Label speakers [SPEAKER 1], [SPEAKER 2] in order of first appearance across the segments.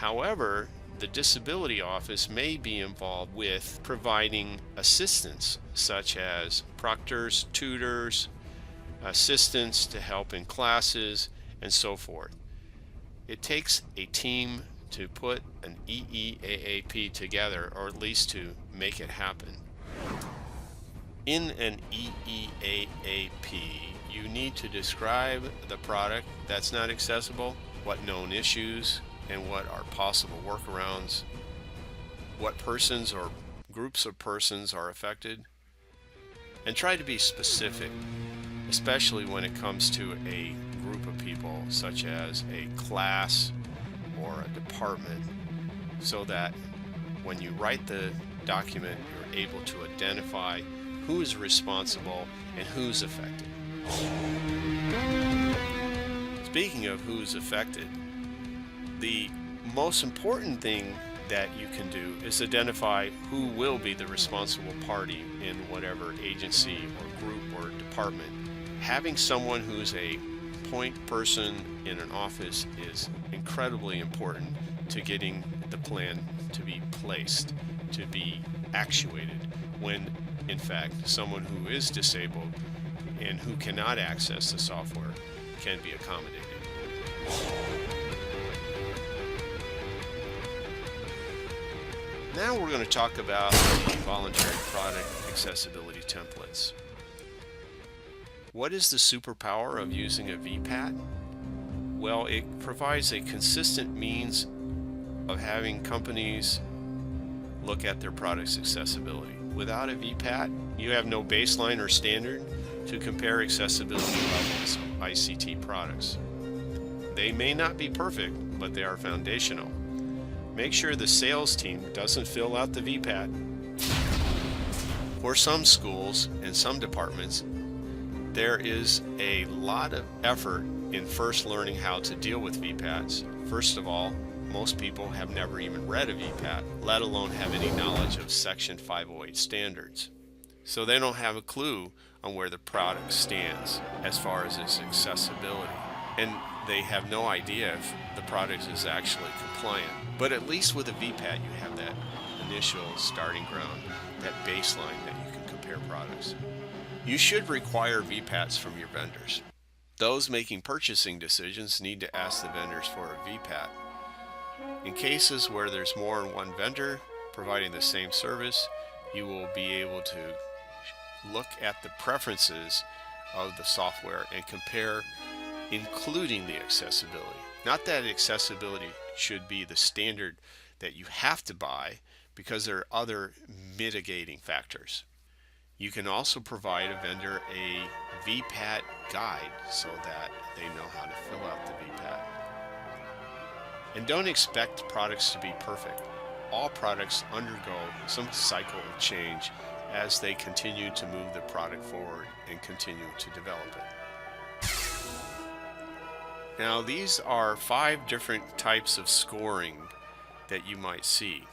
[SPEAKER 1] However, the disability office may be involved with providing assistance, such as proctors, tutors, assistants to help in classes, and so forth. It takes a team to put an EEAAP together, or at least to make it happen. In an EEAAP, you need to describe the product that's not accessible, what known issues and what are possible workarounds, what persons or groups of persons are affected, and try to be specific, especially when it comes to a group of people, such as a class or a department, so that when you write the document, you're able to identify who is responsible and who's affected. Speaking of who's affected, the most important thing that you can do is identify who will be the responsible party in whatever agency or group or department. Having someone who's a point person in an office is incredibly important to getting the plan to be placed, to be actuated, when in fact someone who is disabled and who cannot access the software can be accommodated. Now we're going to talk about the voluntary product accessibility templates. What is the superpower of using a VPAT? Well, it provides a consistent means of having companies look at their product's accessibility. Without a VPAT, you have no baseline or standard to compare accessibility levels of ICT products. They may not be perfect, but they are foundational. Make sure the sales team doesn't fill out the VPAT. For some schools and some departments, there is a lot of effort in first learning how to deal with VPATs. First of all, most people have never even read a VPAT, let alone have any knowledge of Section 508 standards. So they don't have a clue on where the product stands as far as its accessibility. And they have no idea if the product is actually compliant. But at least with a VPAT, you have that initial starting ground, that baseline that you can compare products. You should require VPATs from your vendors. Those making purchasing decisions need to ask the vendors for a VPAT. In cases where there's more than one vendor providing the same service, you will be able to look at the preferences of the software and compare, including the accessibility. Not that accessibility should be the standard that you have to buy, because there are other mitigating factors. You can also provide a vendor a VPAT guide so that they know how to fill out the VPAT. And don't expect products to be perfect. All products undergo some cycle of change as they continue to move the product forward and continue to develop it. Now, these are 5 different types of scoring that you might see.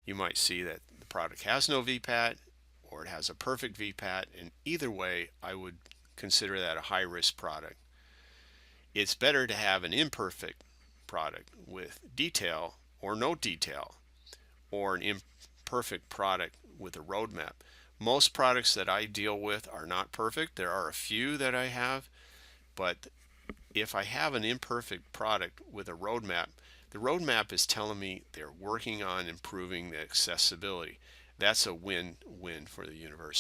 [SPEAKER 1] You might see that the product has no VPAT, or it has a perfect VPAT, and either way, I would consider that a high-risk product. It's better to have an imperfect product with detail or no detail, or an imperfect product with a roadmap. Most products that I deal with are not perfect. There are a few that I have, but if I have an imperfect product with a roadmap, the roadmap is telling me they're working on improving the accessibility. That's a win-win for the university.